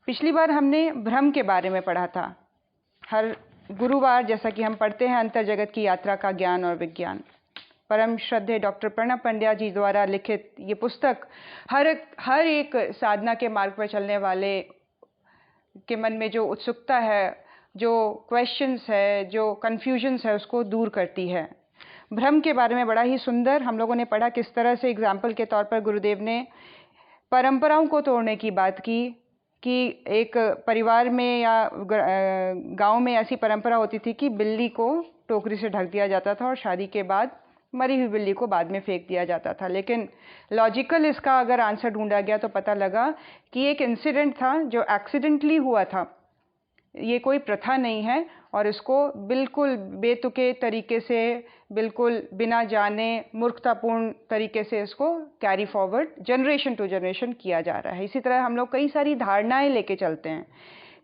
पिछली बार हमने भ्रम के बारे में पढ़ा था। हर गुरुवार जैसा कि हम पढ़ते हैं अंतर जगत की यात्रा का ज्ञान और विज्ञान, परम श्रद्धेय डॉक्टर प्रणब पंड्या जी द्वारा लिखित ये पुस्तक हर एक साधना के मार्ग पर चलने वाले के मन में जो उत्सुकता है, जो क्वेश्चंस है, जो कन्फ्यूजन्स है, उसको दूर करती है। भ्रम के बारे में बड़ा ही सुंदर हम लोगों ने पढ़ा, किस तरह से एग्जाम्पल के तौर पर गुरुदेव ने परंपराओं को तोड़ने की बात की कि एक परिवार में या गांव में ऐसी परंपरा होती थी कि बिल्ली को टोकरी से ढक दिया जाता था और शादी के बाद मरी हुई बिल्ली को बाद में फेंक दिया जाता था। लेकिन लॉजिकल इसका अगर आंसर ढूंढा गया तो पता लगा कि एक इंसिडेंट था जो एक्सीडेंटली हुआ था, ये कोई प्रथा नहीं है और इसको बिल्कुल बेतुके तरीके से, बिल्कुल बिना जाने मूर्खतापूर्ण तरीके से इसको carry forward generation to generation किया जा रहा है। इसी तरह हम लोग कई सारी धारणाएं लेके चलते हैं,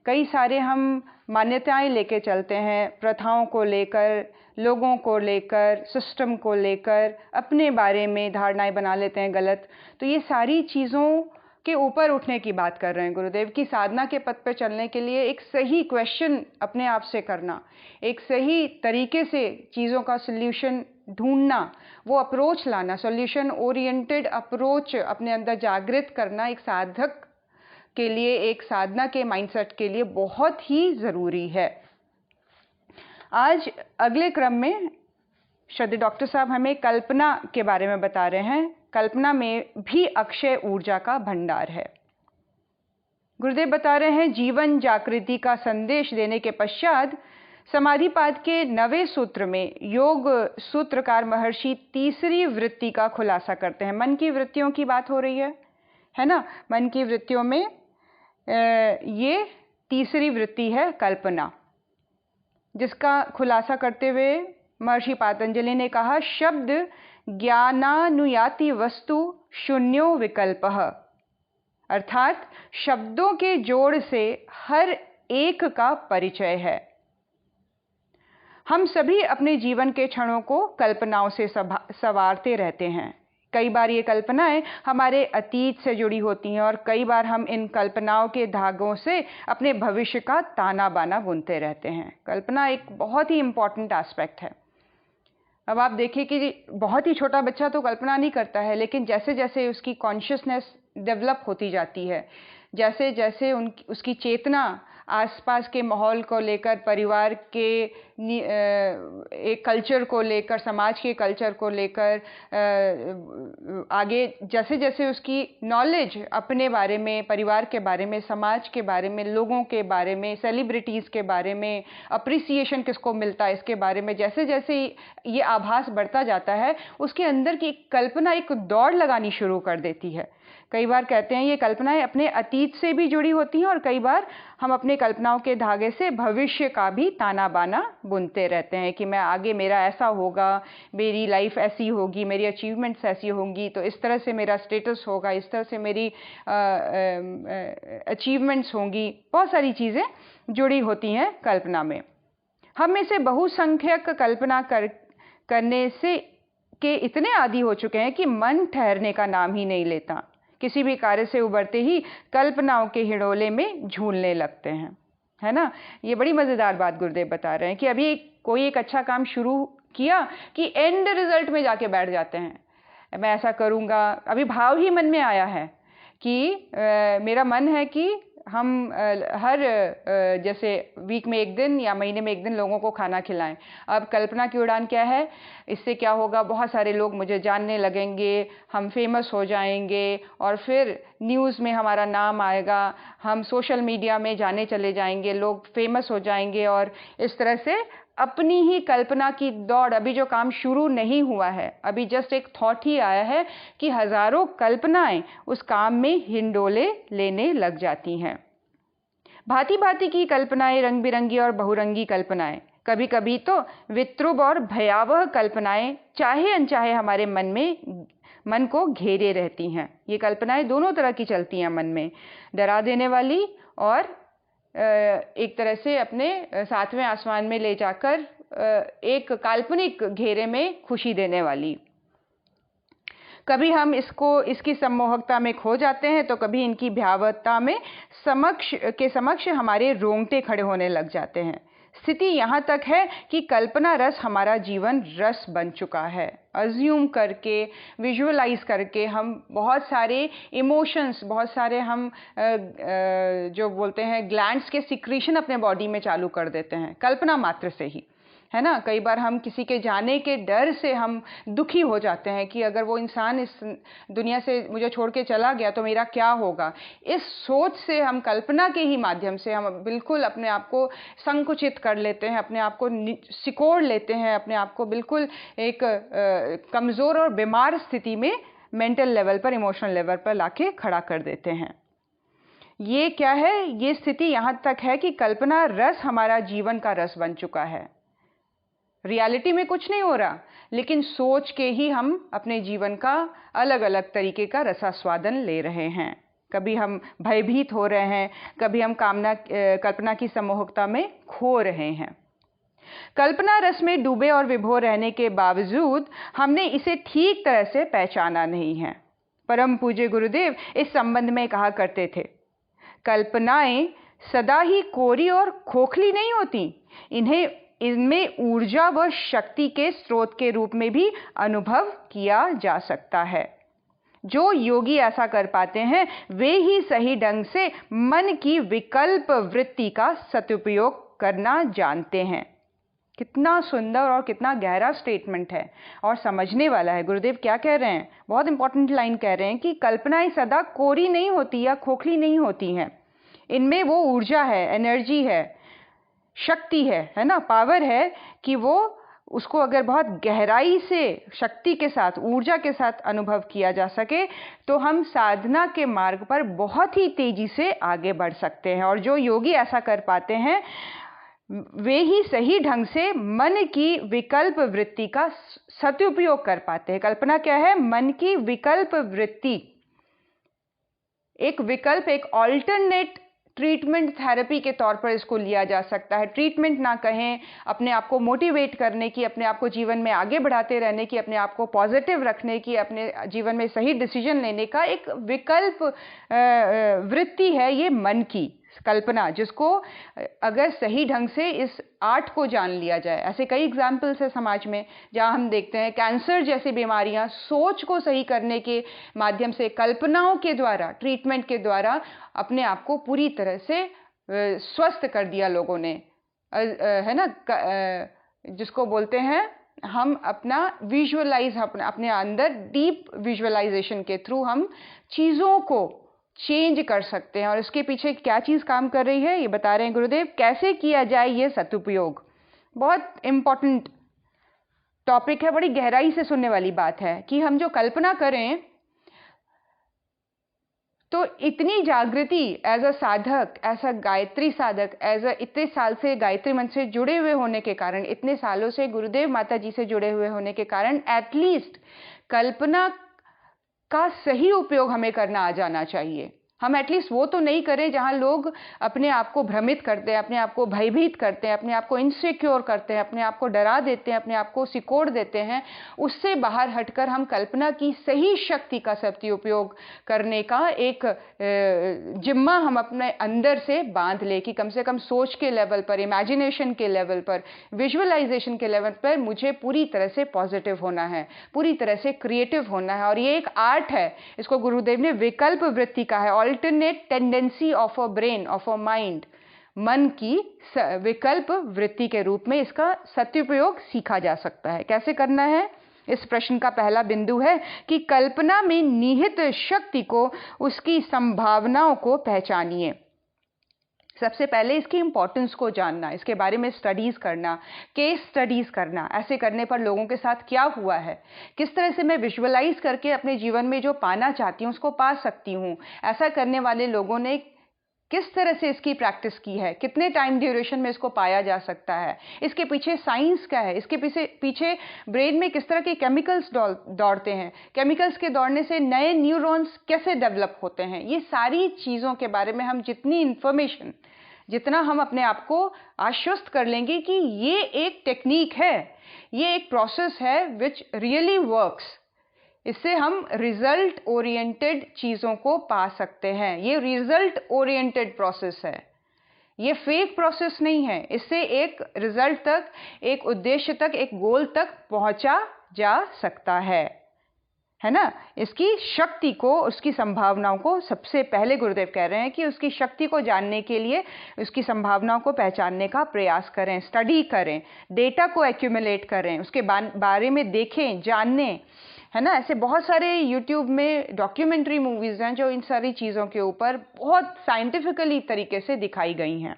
कई सारे हम मान्यताएं लेके चलते हैं, प्रथाओं को लेकर, लोगों को लेकर, सिस्टम को लेकर अपने बारे में धारणाएं बना लेते हैं गलत। तो ये सारी चीज़ों के ऊपर उठने की बात कर रहे हैं गुरुदेव की साधना के पथ पर चलने के लिए एक सही क्वेश्चन अपने आप से करना, एक सही तरीके से चीज़ों का सल्यूशन ढूंढना, वो अप्रोच लाना, सॉल्यूशन ओरिएंटेड अप्रोच अपने अंदर जागृत करना एक साधक के लिए, एक साधना के माइंडसेट के लिए बहुत ही ज़रूरी है। आज अगले क्रम में श्रद्धेय डॉक्टर साहब हमें कल्पना के बारे में बता रहे हैं। कल्पना में भी अक्षय ऊर्जा का भंडार है। गुरुदेव बता रहे हैं जीवन जागृति का संदेश देने के पश्चात समाधिपाद के 9वें सूत्र में योग सूत्रकार महर्षि तीसरी वृत्ति का खुलासा करते हैं। मन की वृत्तियों की बात हो रही है ना। मन की वृत्तियों में ये तीसरी वृत्ति है कल्पना, जिसका खुलासा करते हुए महर्षि पातंजलि ने कहा, शब्द ज्ञानानुयाति वस्तु शून्यो विकल्पः, अर्थात शब्दों के जोड़ से हर एक का परिचय है। हम सभी अपने जीवन के क्षणों को कल्पनाओं से संवारते रहते हैं। कई बार ये कल्पनाएं हमारे अतीत से जुड़ी होती हैं और कई बार हम इन कल्पनाओं के धागों से अपने भविष्य का ताना बाना बुनते रहते हैं। कल्पना एक बहुत ही इम्पॉर्टेंट एस्पेक्ट है। अब आप देखिए कि बहुत ही छोटा बच्चा तो कल्पना नहीं करता है, लेकिन जैसे जैसे उसकी कॉन्शियसनेस डेवलप होती जाती है, जैसे जैसे उसकी चेतना आसपास के माहौल को लेकर, परिवार के एक कल्चर को लेकर, समाज के कल्चर को लेकर, आगे जैसे जैसे उसकी नॉलेज अपने बारे में, परिवार के बारे में, समाज के बारे में, लोगों के बारे में, सेलिब्रिटीज़ के बारे में, अप्रिसिएशन किसको मिलता है इसके बारे में, जैसे जैसे ये आभास बढ़ता जाता है, उसके अंदर की कल्पना एक दौड़ लगानी शुरू कर देती है। कई बार कहते हैं ये कल्पनाएं अपने अतीत से भी जुड़ी होती हैं और कई बार हम अपने कल्पनाओं के धागे से भविष्य का भी ताना बाना बुनते रहते हैं कि मैं आगे मेरा ऐसा होगा, मेरी लाइफ ऐसी होगी, मेरी अचीवमेंट्स ऐसी होंगी, तो इस तरह से मेरा स्टेटस होगा, इस तरह से मेरी अचीवमेंट्स होंगी। बहुत सारी चीज़ें जुड़ी होती हैं कल्पना में। हम में से बहुसंख्यक कल्पना करने से के इतने आदी हो चुके हैं कि मन ठहरने का नाम ही नहीं लेता। किसी भी कार्य से उबरते ही कल्पनाओं के हिडोले में झूलने लगते हैं, है ना। ये बड़ी मज़ेदार बात गुरुदेव बता रहे हैं कि अभी कोई एक अच्छा काम शुरू किया कि एंड रिजल्ट में जाके बैठ जाते हैं, मैं ऐसा करूँगा। अभी भाव ही मन में आया है कि मेरा मन है कि हम हर जैसे वीक में एक दिन या महीने में एक दिन लोगों को खाना खिलाएं। अब कल्पना की उड़ान क्या है, इससे क्या होगा, बहुत सारे लोग मुझे जानने लगेंगे, हम फेमस हो जाएंगे और फिर न्यूज़ में हमारा नाम आएगा, हम सोशल मीडिया में जाने चले जाएंगे, लोग फेमस हो जाएंगे और इस तरह से अपनी ही कल्पना की दौड़। अभी जो काम शुरू नहीं हुआ है, अभी जस्ट एक थॉट ही आया है कि हजारों कल्पनाएं उस काम में हिंडोले लेने लग जाती हैं। भांति भांति की कल्पनाएं, रंग बिरंगी और बहुरंगी कल्पनाएं, कभी कभी तो विद्रूप और भयावह कल्पनाएं चाहे अनचाहे हमारे मन को घेरे रहती हैं। ये कल्पनाएं दोनों तरह की चलती हैं मन में, डरा देने वाली और एक तरह से अपने 7वें आसमान में ले जाकर एक काल्पनिक घेरे में खुशी देने वाली। कभी हम इसकी सम्मोहकता में खो जाते हैं, तो कभी इनकी भयावहता में समक्ष हमारे रोंगटे खड़े होने लग जाते हैं। स्थिति यहाँ तक है कि कल्पना रस हमारा जीवन रस बन चुका है। अज्यूम करके, विजुअलाइज करके हम बहुत सारे इमोशंस, बहुत सारे हम जो बोलते हैं ग्लैंड्स के सिक्रीशन अपने बॉडी में चालू कर देते हैं कल्पना मात्र से ही, है ना। कई बार हम किसी के जाने के डर से हम दुखी हो जाते हैं कि अगर वो इंसान इस दुनिया से मुझे छोड़ के चला गया तो मेरा क्या होगा। इस सोच से हम कल्पना के ही माध्यम से हम बिल्कुल अपने आप को संकुचित कर लेते हैं, अपने आप को सिकोड़ लेते हैं, अपने आप को बिल्कुल एक कमज़ोर और बीमार स्थिति में मेंटल लेवल पर, इमोशनल लेवल पर लाके खड़ा कर देते हैं। ये क्या है? ये स्थिति यहाँ तक है कि कल्पना रस हमारा जीवन का रस बन चुका है। रियलिटी में कुछ नहीं हो रहा, लेकिन सोच के ही हम अपने जीवन का अलग अलग तरीके का रसास्वादन ले रहे हैं। कभी हम भयभीत हो रहे हैं, कभी हम कल्पना की सम्मोहकता में खो रहे हैं। कल्पना रस में डूबे और विभोर रहने के बावजूद हमने इसे ठीक तरह से पहचाना नहीं है। परम पूज्य गुरुदेव इस संबंध में कहा करते थे, कल्पनाएं सदा ही कोरी और खोखली नहीं होती, इनमें ऊर्जा व शक्ति के स्रोत के रूप में भी अनुभव किया जा सकता है। जो योगी ऐसा कर पाते हैं वे ही सही ढंग से मन की विकल्प वृत्ति का सदुपयोग करना जानते हैं। कितना सुंदर और कितना गहरा स्टेटमेंट है और समझने वाला है। गुरुदेव क्या कह रहे हैं? बहुत इंपॉर्टेंट लाइन कह रहे हैं कि कल्पनाएं सदा कोरी नहीं होती या खोखली नहीं होती हैं, इनमें वो ऊर्जा है, एनर्जी है, शक्ति है ना, पावर है कि वो उसको अगर बहुत गहराई से शक्ति के साथ, ऊर्जा के साथ अनुभव किया जा सके तो हम साधना के मार्ग पर बहुत ही तेजी से आगे बढ़ सकते हैं। और जो योगी ऐसा कर पाते हैं वे ही सही ढंग से मन की विकल्प वृत्ति का सदुपयोग कर पाते हैं। कल्पना क्या है? मन की विकल्प वृत्ति, एक विकल्प, एक ऑल्टरनेट ट्रीटमेंट थेरेपी के तौर पर इसको लिया जा सकता है। ट्रीटमेंट ना कहें, अपने आप को मोटिवेट करने की, अपने आप को जीवन में आगे बढ़ाते रहने की, अपने आप को पॉजिटिव रखने की, अपने जीवन में सही डिसीजन लेने का एक विकल्प वृत्ति है ये मन की कल्पना, जिसको अगर सही ढंग से इस आर्ट को जान लिया जाए। ऐसे कई एग्जाम्पल्स है समाज में जहां हम देखते हैं कैंसर जैसी बीमारियां सोच को सही करने के माध्यम से, कल्पनाओं के द्वारा, ट्रीटमेंट के द्वारा अपने आप को पूरी तरह से स्वस्थ कर दिया लोगों ने, है ना। जिसको बोलते हैं हम अपना विजुअलाइज, अपने अंदर डीप विजुअलाइजेशन के थ्रू हम चीज़ों को चेंज कर सकते हैं। और इसके पीछे क्या चीज़ काम कर रही है ये बता रहे हैं गुरुदेव। कैसे किया जाए ये सदुपयोग, बहुत इम्पॉर्टेंट टॉपिक है, बड़ी गहराई से सुनने वाली बात है कि हम जो कल्पना करें तो इतनी जागृति एज अ साधक, एज अ गायत्री साधक, एज अ इतने साल से गायत्री मंत्र से जुड़े हुए होने के कारण, इतने सालों से गुरुदेव माता जी से जुड़े हुए होने के कारण एटलीस्ट कल्पना का सही उपयोग हमें करना आ जाना चाहिए। हम एटलीस्ट वो तो नहीं करें जहां लोग अपने आप को भ्रमित करते हैं, अपने आप को भयभीत करते हैं, अपने आप को इनसिक्योर करते हैं, अपने आप को डरा देते हैं, अपने आप को सिकोड़ देते हैं। उससे बाहर हटकर हम कल्पना की सही शक्ति का सदुपयोग करने का एक जिम्मा हम अपने अंदर से बांध ले कि कम से कम सोच के लेवल पर, इमेजिनेशन के लेवल पर, विजुअलाइजेशन के लेवल पर मुझे पूरी तरह से पॉजिटिव होना है, पूरी तरह से क्रिएटिव होना है। और ये एक आर्ट है, इसको गुरुदेव ने विकल्प वृत्ति का है, alternate tendency of a brain, of a mind, मन की विकल्प वृत्ति के रूप में इसका सदुपयोग सीखा जा सकता है। कैसे करना है? इस प्रश्न का पहला बिंदु है कि कल्पना में निहित शक्ति को, उसकी संभावनाओं को पहचानिए। सबसे पहले इसकी इंपॉर्टेंस को जानना, इसके बारे में स्टडीज़ करना, केस स्टडीज़ करना। ऐसे करने पर लोगों के साथ क्या हुआ है, किस तरह से मैं विजुअलाइज करके अपने जीवन में जो पाना चाहती हूँ उसको पा सकती हूँ। ऐसा करने वाले लोगों ने किस तरह से इसकी प्रैक्टिस की है, कितने टाइम ड्यूरेशन में इसको पाया जा सकता है, इसके पीछे साइंस क्या है, इसके पीछे ब्रेन में किस तरह के केमिकल्स दौड़ते हैं, केमिकल्स के दौड़ने से नए न्यूरॉन्स कैसे डेवलप होते हैं। ये सारी चीज़ों के बारे में हम जितनी इंफॉर्मेशन, जितना हम अपने आप को आश्वस्त कर लेंगे कि ये एक टेक्निक है, ये एक प्रोसेस है विच रियली वर्क्स, इससे हम रिजल्ट ओरिएंटेड चीज़ों को पा सकते हैं। ये रिजल्ट ओरिएंटेड प्रोसेस है, ये फेक प्रोसेस नहीं है। इससे एक रिजल्ट तक, एक उद्देश्य तक, एक गोल तक पहुंचा जा सकता है ना। इसकी शक्ति को, उसकी संभावनाओं को सबसे पहले गुरुदेव कह रहे हैं कि उसकी शक्ति को जानने के लिए उसकी संभावनाओं को पहचानने का प्रयास करें, स्टडी करें, डेटा को एक्यूमुलेट करें, उसके बारे में देखें, जानें, है ना। ऐसे बहुत सारे यूट्यूब में डॉक्यूमेंट्री मूवीज़ हैं जो इन सारी चीज़ों के ऊपर बहुत साइंटिफिकली तरीके से दिखाई गई हैं।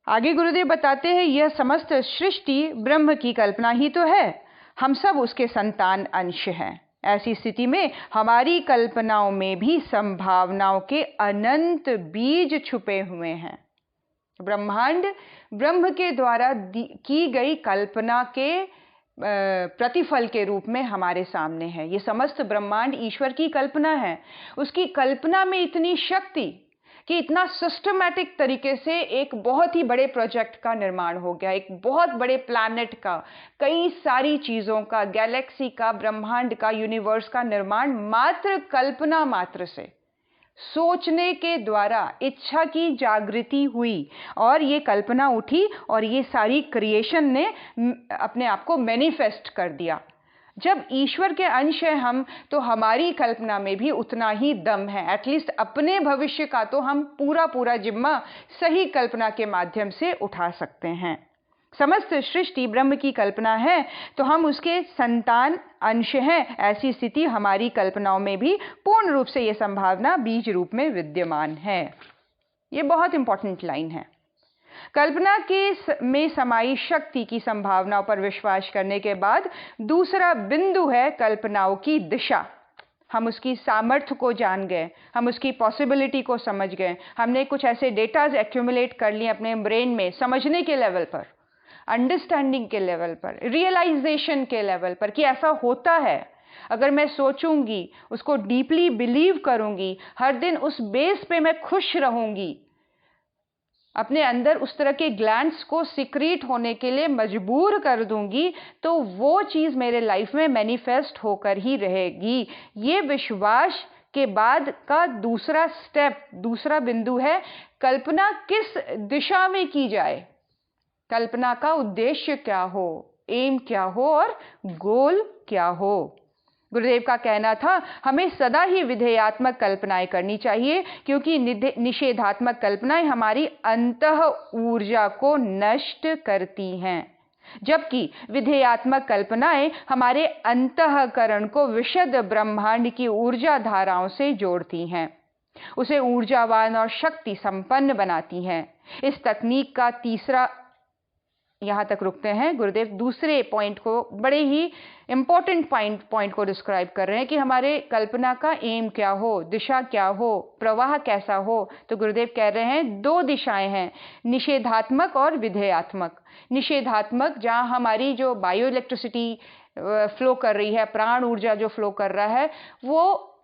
आगे गुरुदेव बताते हैं, यह समस्त सृष्टि ब्रह्म की कल्पना ही तो है, हम सब उसके संतान अंश हैं। ऐसी स्थिति में हमारी कल्पनाओं में भी संभावनाओं के अनंत बीज छुपे हुए हैं। ब्रह्मांड ब्रह्म के द्वारा की गई कल्पना के प्रतिफल के रूप में हमारे सामने है। ये समस्त ब्रह्मांड ईश्वर की कल्पना है। उसकी कल्पना में इतनी शक्ति कि इतना सिस्टमैटिक तरीके से एक बहुत ही बड़े प्रोजेक्ट का निर्माण हो गया, एक बहुत बड़े प्लैनेट का, कई सारी चीज़ों का, गैलेक्सी का, ब्रह्मांड का, यूनिवर्स का निर्माण मात्र कल्पना मात्र से, सोचने के द्वारा इच्छा की जागृति हुई और ये कल्पना उठी और ये सारी क्रिएशन ने अपने आप को मैनिफेस्ट कर दिया। जब ईश्वर के अंश हैं हम, तो हमारी कल्पना में भी उतना ही दम है। एटलीस्ट अपने भविष्य का तो हम पूरा जिम्मा सही कल्पना के माध्यम से उठा सकते हैं। समस्त सृष्टि ब्रह्म की कल्पना है तो हम उसके संतान अंश हैं। ऐसी स्थिति हमारी कल्पनाओं में भी पूर्ण रूप से यह संभावना बीज रूप में विद्यमान है। ये बहुत इंपॉर्टेंट लाइन है। कल्पना में समाई शक्ति की संभावनाओं पर विश्वास करने के बाद दूसरा बिंदु है कल्पनाओं की दिशा। हम उसकी सामर्थ्य को जान गए, हम उसकी पॉसिबिलिटी को समझ गए, हमने कुछ ऐसे डेटाज एक्यूमुलेट कर लिए अपने ब्रेन में, समझने के लेवल पर, अंडरस्टैंडिंग के लेवल पर, रियलाइजेशन के लेवल पर कि ऐसा होता है। अगर मैं सोचूंगी, उसको डीपली बिलीव करूंगी, हर दिन उस बेस पे मैं खुश रहूंगी, अपने अंदर उस तरह के ग्लैंड्स को सीक्रेट होने के लिए मजबूर कर दूंगी, तो वो चीज़ मेरे लाइफ में मैनिफेस्ट होकर ही रहेगी। ये विश्वास के बाद का दूसरा स्टेप, दूसरा बिंदु है कल्पना किस दिशा में की जाए, कल्पना का उद्देश्य क्या हो, एम क्या हो और गोल क्या हो। गुरुदेव का कहना था, हमें सदा ही विधेयात्मक कल्पनाएं करनी चाहिए, क्योंकि निषेधात्मक कल्पनाएं हमारी अंतः ऊर्जा को नष्ट करती हैं, जबकि विधेयात्मक कल्पनाएं हमारे अंतःकरण को विशुद्ध ब्रह्मांड की ऊर्जा धाराओं से जोड़ती हैं, उसे ऊर्जावान और शक्ति संपन्न बनाती हैं। इस तकनीक का तीसरा, यहाँ तक रुकते हैं। गुरुदेव दूसरे पॉइंट को, बड़े ही इंपॉर्टेंट पॉइंट को डिस्क्राइब कर रहे हैं कि हमारे कल्पना का एम क्या हो, दिशा क्या हो, प्रवाह कैसा हो। तो गुरुदेव कह रहे हैं दो दिशाएं हैं, निषेधात्मक और विधेयात्मक। निषेधात्मक, जहाँ हमारी जो बायो इलेक्ट्रिसिटी फ्लो कर रही है, प्राण ऊर्जा जो फ्लो कर रहा है, वो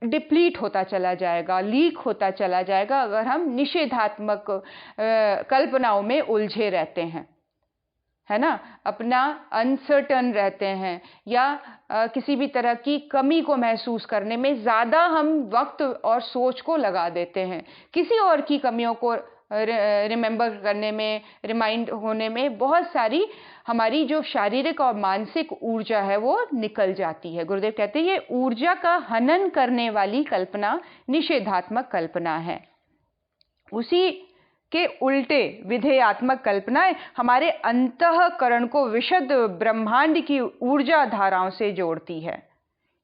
डिप्लीट होता चला जाएगा, लीक होता चला जाएगा अगर हम निषेधात्मक कल्पनाओं में उलझे रहते हैं, है ना। अपना अनसर्टन रहते हैं या किसी भी तरह की कमी को महसूस करने में ज़्यादा हम वक्त और सोच को लगा देते हैं, किसी और की कमियों को रिमेंबर करने में, रिमाइंड होने में बहुत सारी हमारी जो शारीरिक और मानसिक ऊर्जा है वो निकल जाती है। गुरुदेव कहते हैं ये ऊर्जा का हनन करने वाली कल्पना निषेधात्मक कल्पना है। उसी के उल्टे विधेयात्मक कल्पनाएं हमारे अंतःकरण को विशुद्ध ब्रह्मांड की ऊर्जा धाराओं से जोड़ती है।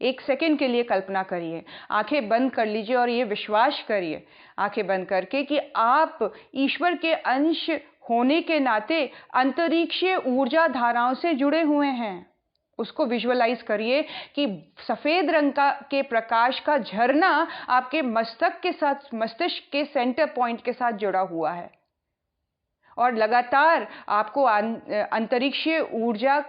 एक सेकंड के लिए कल्पना करिए, आंखें बंद कर लीजिए और ये विश्वास करिए आंखें बंद करके कि आप ईश्वर के अंश होने के नाते अंतरिक्षीय ऊर्जा धाराओं से जुड़े हुए हैं। उसको विजुअलाइज करिए कि सफ़ेद रंग के प्रकाश का झरना आपके मस्तक के साथ, मस्तिष्क के सेंटर पॉइंट के साथ जुड़ा हुआ है और लगातार आपको अंतरिक्षीय ऊर्जा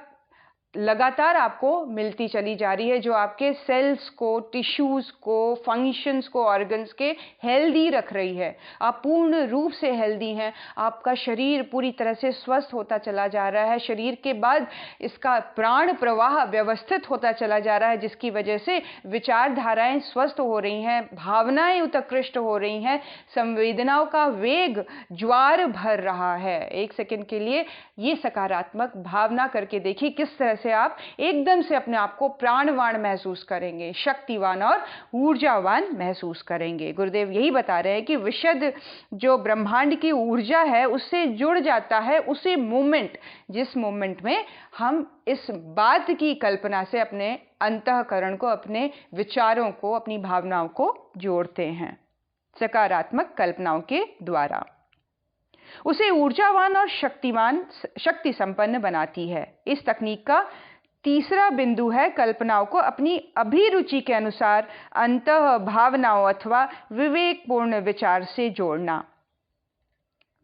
लगातार आपको मिलती चली जा रही है, जो आपके सेल्स को, टिश्यूज़ को, फंक्शंस को, ऑर्गन्स के हेल्दी रख रही है। आप पूर्ण रूप से हेल्दी हैं, आपका शरीर पूरी तरह से स्वस्थ होता चला जा रहा है, शरीर के बाद इसका प्राण प्रवाह व्यवस्थित होता चला जा रहा है, जिसकी वजह से विचारधाराएं स्वस्थ हो रही हैं, भावनाएं उत्कृष्ट हो रही हैं, संवेदनाओं का वेग ज्वार भर रहा है। एक सेकंड के लिए ये सकारात्मक भावना करके देखिए, किस तरह से आप एकदम से अपने आप को प्राणवान महसूस करेंगे, शक्तिवान और ऊर्जावान महसूस करेंगे। गुरुदेव यही बता रहे हैं कि विशुद्ध जो ब्रह्मांड की ऊर्जा है उससे जुड़ जाता है उसी मोमेंट, जिस मोमेंट में हम इस बात की कल्पना से अपने अंतःकरण को, अपने विचारों को, अपनी भावनाओं को जोड़ते हैं सकारात्मक कल्पनाओं के द्वारा। उसे ऊर्जावान और शक्ति संपन्न बनाती है। इस तकनीक का तीसरा बिंदु है कल्पनाओं को अपनी अभिरुचि के अनुसार अंतः भावनाओं अथवा विवेकपूर्ण विचार से जोड़ना।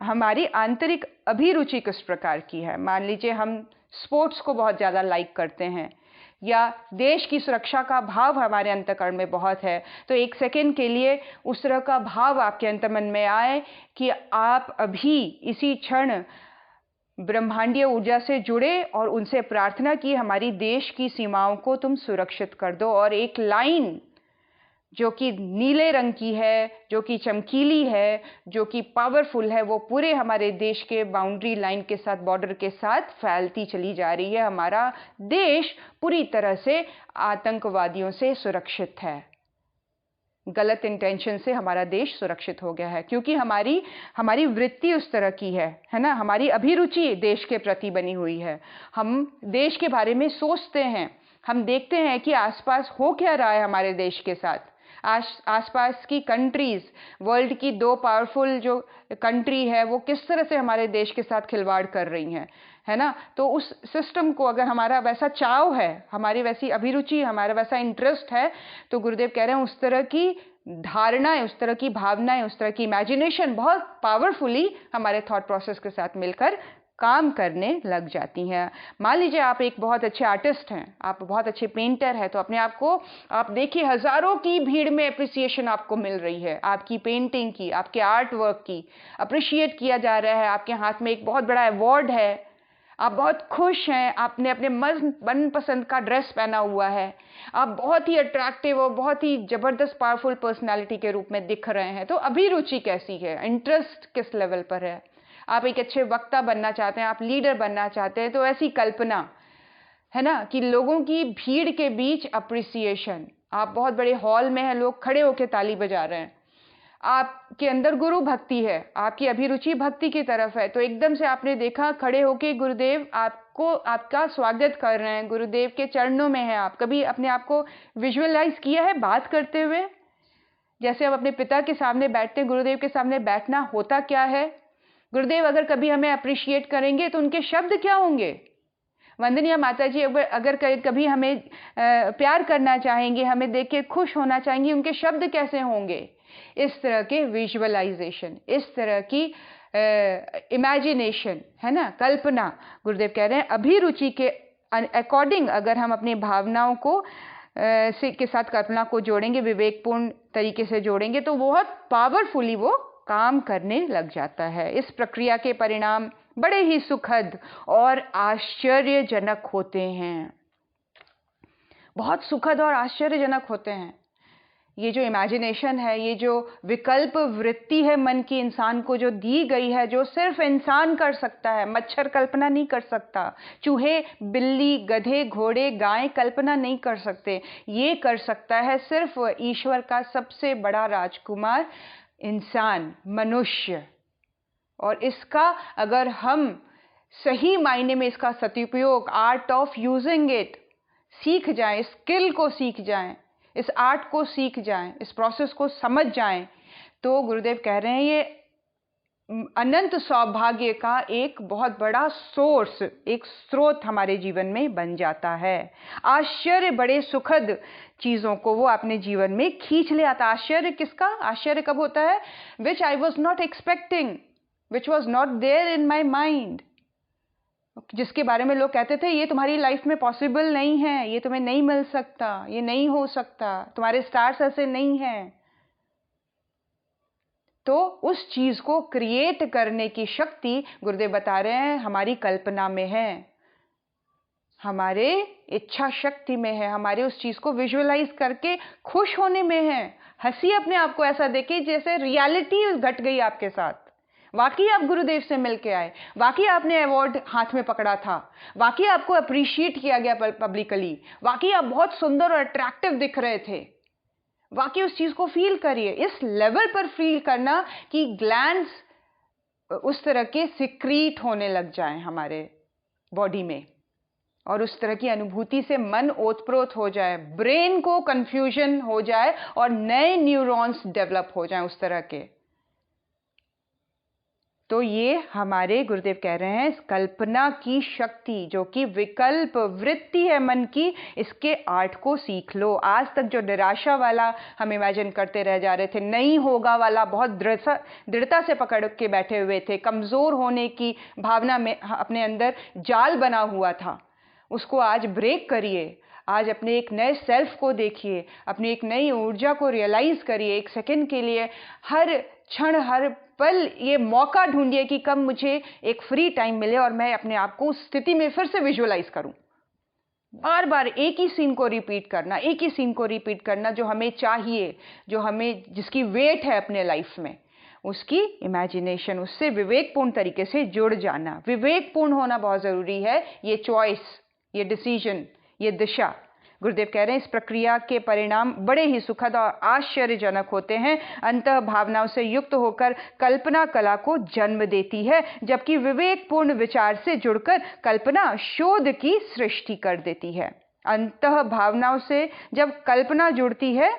हमारी आंतरिक अभिरुचि किस प्रकार की है? मान लीजिए हम स्पोर्ट्स को बहुत ज़्यादा लाइक करते हैं, या देश की सुरक्षा का भाव हमारे अंतःकरण में बहुत है, तो एक सेकंड के लिए उस तरह का भाव आपके अंतर्मन में आए कि आप अभी इसी क्षण ब्रह्मांडीय ऊर्जा से जुड़े और उनसे प्रार्थना की, हमारी देश की सीमाओं को तुम सुरक्षित कर दो। और एक लाइन जो कि नीले रंग की है, जो कि चमकीली है, जो कि पावरफुल है, वो पूरे हमारे देश के बाउंड्री लाइन के साथ, बॉर्डर के साथ फैलती चली जा रही है। हमारा देश पूरी तरह से आतंकवादियों से सुरक्षित है, गलत इंटेंशन से हमारा देश सुरक्षित हो गया है, क्योंकि हमारी वृत्ति उस तरह की है ना। हमारी अभिरुचि देश के प्रति बनी हुई है, हम देश के बारे में सोचते हैं, हम देखते हैं कि आसपास हो क्या रहा है हमारे देश के साथ। आसपास की कंट्रीज, वर्ल्ड की 2 पावरफुल जो कंट्री है, वो किस तरह से हमारे देश के साथ खिलवाड़ कर रही हैं, है ना। तो उस सिस्टम को, अगर हमारा वैसा चाव है, हमारी वैसी अभिरुचि, हमारा वैसा इंटरेस्ट है, तो गुरुदेव कह रहे हैं उस तरह की धारणाएं, उस तरह की भावनाएं, उस तरह की इमेजिनेशन बहुत पावरफुली हमारे थॉट प्रोसेस के साथ मिलकर काम करने लग जाती हैं। मान लीजिए आप एक बहुत अच्छे आर्टिस्ट हैं, आप बहुत अच्छे पेंटर हैं, तो अपने आप को आप देखिए हजारों की भीड़ में अप्रिसिएशन आपको मिल रही है, आपकी पेंटिंग की, आपके आर्ट वर्क की अप्रिशिएट किया जा रहा है, आपके हाथ में एक बहुत बड़ा अवार्ड है, आप बहुत खुश हैं, आपने अपने मनपसंद का ड्रेस पहना हुआ है, आप बहुत ही अट्रैक्टिव और बहुत ही जबरदस्त पावरफुल पर्सनालिटी के रूप में दिख रहे हैं। तो अभिरुचि कैसी है, इंटरेस्ट किस लेवल पर है? आप एक अच्छे वक्ता बनना चाहते हैं, आप लीडर बनना चाहते हैं, तो ऐसी कल्पना है ना कि लोगों की भीड़ के बीच अप्रिसिएशन, आप बहुत बड़े हॉल में हैं, लोग खड़े होकर ताली बजा रहे हैं, आपके अंदर गुरु भक्ति है, आपकी अभिरुचि भक्ति की तरफ है, तो एकदम से आपने देखा खड़े होके गुरुदेव आपका स्वागत कर रहे हैं, गुरुदेव के चरणों में हैं आप। कभी अपने आप को विजुअलाइज किया है बात करते हुए? जैसे हम अपने पिता के सामने बैठते हैं, गुरुदेव के सामने बैठना होता क्या है? गुरुदेव अगर कभी हमें अप्रिशिएट करेंगे तो उनके शब्द क्या होंगे? वंदनीय माता जी अगर कभी हमें प्यार करना चाहेंगे, हमें देख के खुश होना चाहेंगे, उनके शब्द कैसे होंगे? इस तरह के विजुअलाइजेशन, इस तरह की इमेजिनेशन, है ना, कल्पना, गुरुदेव कह रहे हैं अभिरुचि के अकॉर्डिंग अगर हम अपनी भावनाओं को के साथ कल्पना को जोड़ेंगे, विवेकपूर्ण तरीके से जोड़ेंगे, तो बहुत पावरफुली वो काम करने लग जाता है। इस प्रक्रिया के परिणाम बड़े ही सुखद और आश्चर्यजनक होते हैं, बहुत सुखद और आश्चर्यजनक होते हैं। ये जो इमेजिनेशन है, ये जो विकल्प वृत्ति है मन की इंसान को जो दी गई है, जो सिर्फ इंसान कर सकता है, मच्छर कल्पना नहीं कर सकता, चूहे, बिल्ली, गधे, घोड़े, गाय कल्पना नहीं कर सकते, ये कर सकता है सिर्फ ईश्वर का सबसे बड़ा राजकुमार इंसान, मनुष्य। और इसका अगर हम सही मायने में इसका सदुपयोग, आर्ट ऑफ यूजिंग इट सीख जाएं, स्किल को सीख जाएं, इस आर्ट को सीख जाएं, इस प्रोसेस को समझ जाएं, तो गुरुदेव कह रहे हैं ये अनंत सौभाग्य का एक बहुत बड़ा सोर्स, एक स्रोत हमारे जीवन में बन जाता है। आश्चर्य, बड़े सुखद चीज़ों को वो अपने जीवन में खींच ले आता। आश्चर्य किसका? आश्चर्य कब होता है? Which I was not expecting, which was not there in my mind, जिसके बारे में लोग कहते थे ये तुम्हारी लाइफ में पॉसिबल नहीं है, ये तुम्हें नहीं मिल सकता, ये नहीं हो सकता, तुम्हारे स्टार्स ऐसे नहीं हैं। तो उस चीज को क्रिएट करने की शक्ति गुरुदेव बता रहे हैं हमारी कल्पना में है, हमारे इच्छा शक्ति में है, हमारे उस चीज को विजुअलाइज करके खुश होने में है। हंसी अपने आप को ऐसा देखे जैसे रियलिटी घट गई आपके साथ, वाकई आप गुरुदेव से मिलके आए, वाकई आपने अवार्ड हाथ में पकड़ा था, वाकई आपको अप्रिशिएट किया गया पब्लिकली, वाकई आप बहुत सुंदर और अट्रैक्टिव दिख रहे थे। वाकई उस चीज को फील करिए, इस लेवल पर फील करना कि ग्लैंड्स उस तरह के सिक्रीट होने लग जाएं हमारे बॉडी में, और उस तरह की अनुभूति से मन ओतप्रोत हो जाए, ब्रेन को कंफ्यूजन हो जाए और नए न्यूरॉन्स डेवलप हो जाएं उस तरह के। तो ये हमारे गुरुदेव कह रहे हैं, इस कल्पना की शक्ति जो कि विकल्प वृत्ति है मन की, इसके आर्ट को सीख लो। आज तक जो निराशा वाला हम इमेजिन करते रह जा रहे थे, नहीं होगा वाला बहुत दृढ़ता से पकड़ के बैठे हुए थे, कमजोर होने की भावना में अपने अंदर जाल बना हुआ था, उसको आज ब्रेक करिए। आज अपने एक नए सेल्फ को देखिए, अपनी एक नई ऊर्जा को रियलाइज करिए। एक सेकंड के लिए, हर क्षण, हर पल ये मौका ढूंढिए कि कब मुझे एक फ्री टाइम मिले और मैं अपने आप को उस स्थिति में फिर से विजुअलाइज करूं। बार बार एक ही सीन को रिपीट करना, एक ही सीन को रिपीट करना जो हमें चाहिए, जो हमें, जिसकी वेट है अपने लाइफ में, उसकी इमेजिनेशन, उससे विवेकपूर्ण तरीके से जुड़ जाना। विवेकपूर्ण होना बहुत जरूरी है। ये चॉइस, ये डिसीजन, ये दिशा, गुरुदेव कह रहे हैं इस प्रक्रिया के परिणाम बड़े ही सुखद और आश्चर्यजनक होते हैं। अंतः भावनाओं से युक्त होकर कल्पना कला को जन्म देती है, जबकि विवेकपूर्ण विचार से जुड़कर कल्पना शोध की सृष्टि कर देती है। अंतः भावनाओं से जब कल्पना जुड़ती है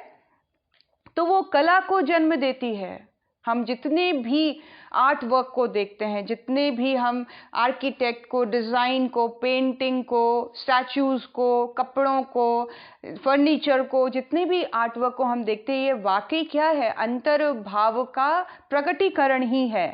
तो वो कला को जन्म देती है। हम जितने भी आर्ट वर्क को देखते हैं, जितने भी हम आर्किटेक्ट को, डिज़ाइन को, पेंटिंग को, स्टैचूज़ को, कपड़ों को, फर्नीचर को, जितने भी आर्ट वर्क को हम देखते हैं, ये वाकई क्या है? अंतर्भाव का प्रकटीकरण ही है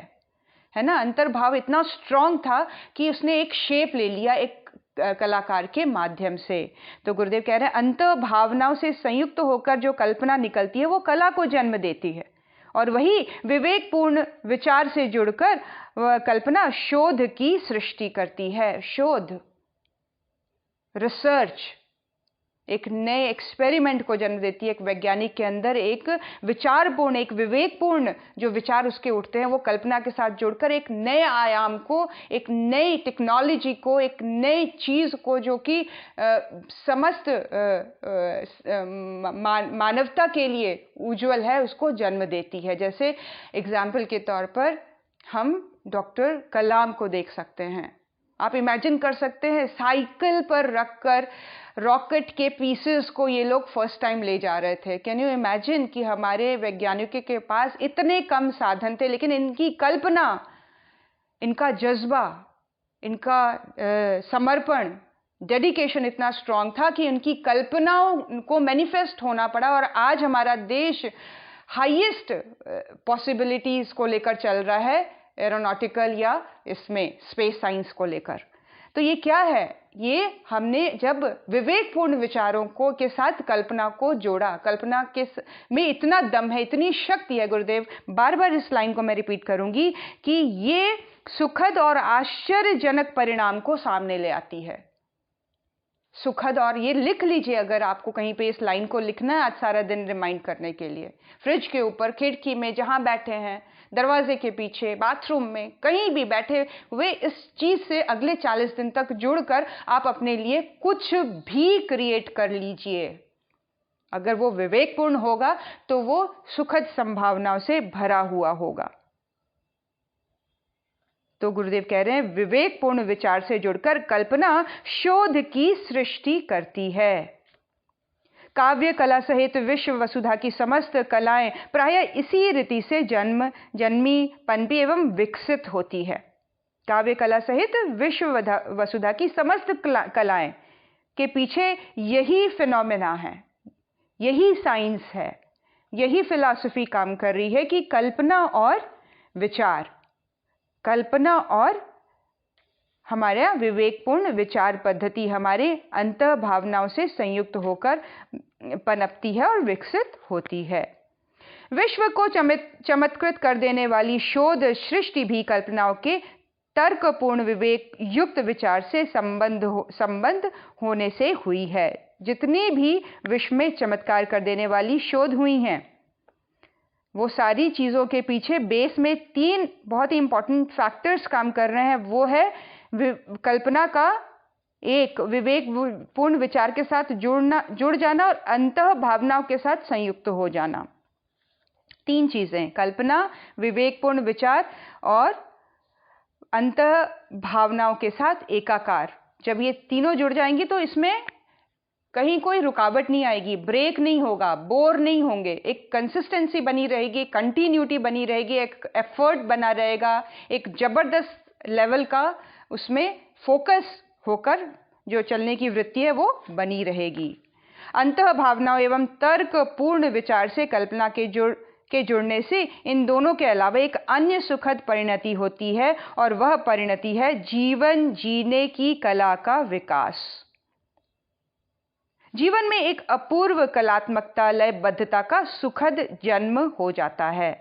ना। अंतर्भाव इतना स्ट्रांग था कि उसने एक शेप ले लिया एक कलाकार के माध्यम से। तो गुरुदेव कह रहे हैं अंतर भावनाओं से संयुक्त होकर जो कल्पना निकलती है वो कला को जन्म देती है, और वही विवेकपूर्ण विचार से जुड़कर वह कल्पना शोध की सृष्टि करती है। शोध, रिसर्च एक नए एक्सपेरिमेंट को जन्म देती है। एक वैज्ञानिक के अंदर एक विचारपूर्ण, एक विवेकपूर्ण जो विचार उसके उठते हैं वो कल्पना के साथ जुड़कर एक नए आयाम को, एक नई टेक्नोलॉजी को, एक नई चीज को जो कि समस्त मानवता के लिए उज्जवल है, उसको जन्म देती है। जैसे एग्जाम्पल के तौर पर हम डॉक्टर कलाम को देख सकते हैं। आप इमेजिन कर सकते हैं साइकिल पर रखकर रॉकेट के पीसेस को ये लोग फर्स्ट टाइम ले जा रहे थे। कैन यू इमेजिन कि हमारे वैज्ञानिकों के पास इतने कम साधन थे, लेकिन इनकी कल्पना, इनका जज्बा, इनका समर्पण, डेडिकेशन इतना स्ट्रांग था कि उनकी कल्पनाओं को मैनिफेस्ट होना पड़ा। और आज हमारा देश हाईएस्ट पॉसिबिलिटीज को लेकर चल रहा है, एरोनॉटिकल या इसमें स्पेस साइंस को लेकर। तो ये क्या है? ये हमने जब विवेकपूर्ण विचारों को के साथ कल्पना को जोड़ा। कल्पना के में इतना दम है, इतनी शक्ति है। गुरुदेव बार बार इस लाइन को मैं रिपीट करूंगी कि ये सुखद और आश्चर्यजनक परिणाम को सामने ले आती है। सुखद, और ये लिख लीजिए अगर आपको कहीं पे इस लाइन को लिखना है आज सारा दिन रिमाइंड करने के लिए। फ्रिज के ऊपर, खिड़की में, जहां बैठे हैं, दरवाजे के पीछे, बाथरूम में, कहीं भी बैठे हुए इस चीज से अगले 40 दिन तक जुड़कर आप अपने लिए कुछ भी क्रिएट कर लीजिए। अगर वो विवेकपूर्ण होगा तो वो सुखद संभावनाओं से भरा हुआ होगा। तो गुरुदेव कह रहे हैं विवेकपूर्ण विचार से जुड़कर कल्पना शोध की सृष्टि करती है। काव्य कला सहित विश्व वसुधा की समस्त कलाएं प्रायः इसी रीति से जन्मी, पनपी एवं विकसित होती है। काव्य कला सहित विश्व वसुधा की समस्त कलाएं के पीछे यही फिनोमेना है, यही साइंस है, यही फिलॉसफी काम कर रही है कि कल्पना और विचार, कल्पना और हमारा विवेकपूर्ण विचार पद्धति हमारे अंतः भावनाओं से संयुक्त होकर पनपती है और विकसित होती है। विश्व को चमत्कृत कर देने वाली शोध सृष्टि भी कल्पनाओं के तर्कपूर्ण विवेक युक्त विचार से संबंध होने से हुई है। जितनी भी विश्व में चमत्कार कर देने वाली शोध हुई हैं, वो सारी चीज़ों के पीछे बेस में 3 बहुत ही इंपॉर्टेंट फैक्टर्स काम कर रहे हैं। वो है कल्पना का एक विवेकपूर्ण विचार के साथ जुड़ जाना और अंतः भावनाओं के साथ संयुक्त हो जाना। 3 चीज़ें, कल्पना, विवेकपूर्ण विचार और अंतः भावनाओं के साथ एकाकार। जब ये तीनों जुड़ जाएंगी तो इसमें कहीं कोई रुकावट नहीं आएगी, ब्रेक नहीं होगा, बोर नहीं होंगे, एक कंसिस्टेंसी बनी रहेगी, कंटिन्यूटी बनी रहेगी, एक एफर्ट बना रहेगा, एक जबरदस्त लेवल का उसमें फोकस होकर जो चलने की वृत्ति है वो बनी रहेगी। अंतः भावनाओं एवं तर्कपूर्ण विचार से कल्पना के जुड़ने से इन दोनों के अलावा एक अन्य सुखद परिणति होती है और वह परिणति है जीवन जीने की कला का विकास। जीवन में एक अपूर्व कलात्मकता, लयबद्धता का सुखद जन्म हो जाता है।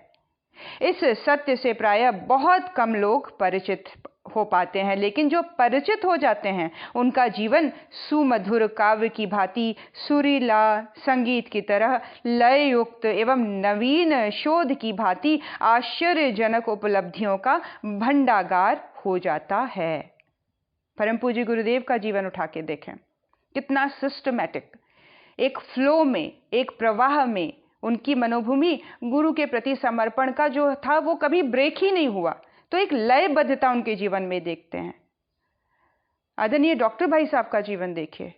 इस सत्य से प्रायः बहुत कम लोग परिचित हो पाते हैं, लेकिन जो परिचित हो जाते हैं उनका जीवन सुमधुर काव्य की भांति, सुरीला संगीत की तरह लययुक्त एवं नवीन शोध की भांति आश्चर्यजनक उपलब्धियों का भंडागार हो जाता है। परम पूज्य गुरुदेव का जीवन उठा के देखें, कितना सिस्टमैटिक, एक फ्लो में, एक प्रवाह में उनकी मनोभूमि गुरु के प्रति समर्पण का जो था वो कभी ब्रेक ही नहीं हुआ। तो एक लयबद्धता उनके जीवन में देखते हैं। आदरणीय डॉक्टर भाई साहब का जीवन देखिए,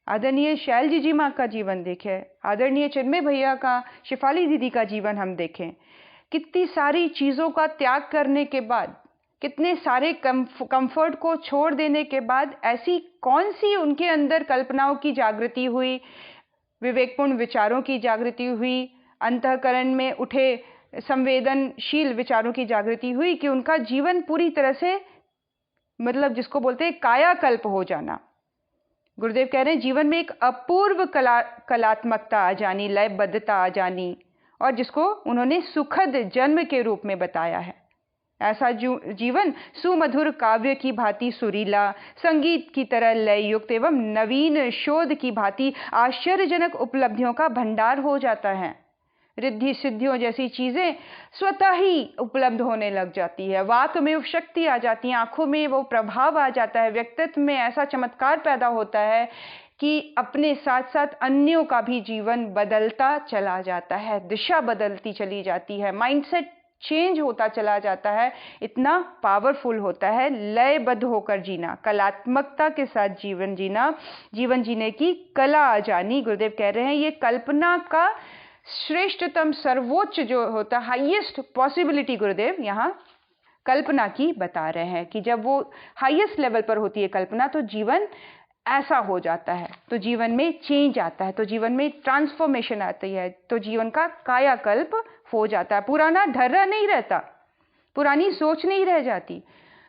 आदरणीय शैल जी माँ का जीवन देखें, आदरणीय चिन्मय भैया का, शिफाली दीदी का जीवन हम देखें। कितनी सारी चीज़ों का त्याग करने के बाद, कितने सारे कंफर्ट को छोड़ देने के बाद ऐसी कौन सी उनके अंदर कल्पनाओं की जागृति हुई, विवेकपूर्ण विचारों की जागृति हुई, अंतःकरण में उठे संवेदनशील विचारों की जागृति हुई कि उनका जीवन पूरी तरह से, मतलब जिसको बोलते हैं कायाकल्प हो जाना। गुरुदेव कह रहे हैं जीवन में एक अपूर्व कलात्मकता आ जानी, लयबद्धता आ जानी, और जिसको उन्होंने सुखद जन्म के रूप में बताया है। ऐसा जीवन सुमधुर काव्य की भांति सुरीला, संगीत की तरह लययुक्त एवं नवीन शोध की भांति आश्चर्यजनक उपलब्धियों का भंडार हो जाता है। रिद्धि सिद्धियों जैसी चीजें स्वतः ही उपलब्ध होने लग जाती है, वाक में शक्ति आ जाती है, आंखों में वो प्रभाव आ जाता है, व्यक्तित्व में ऐसा चमत्कार पैदा होता है कि अपने साथ साथ अन्यों का भी जीवन बदलता चला जाता है, दिशा बदलती चली जाती है, माइंडसेट चेंज होता चला जाता है। इतना पावरफुल होता है लयबद्ध होकर जीना, कलात्मकता के साथ जीवन जीना, जीवन जीने की कला आ जानी। गुरुदेव कह रहे हैं ये कल्पना का श्रेष्ठतम, सर्वोच्च जो होता, हाईएस्ट पॉसिबिलिटी गुरुदेव यहाँ कल्पना की बता रहे हैं कि जब वो हाईएस्ट लेवल पर होती है कल्पना तो जीवन ऐसा हो जाता है, तो जीवन में चेंज आता है, तो जीवन में ट्रांसफॉर्मेशन आती है, तो जीवन का कायाकल्प हो जाता है। पुराना ढर्रा नहीं रहता, पुरानी सोच नहीं रह जाती,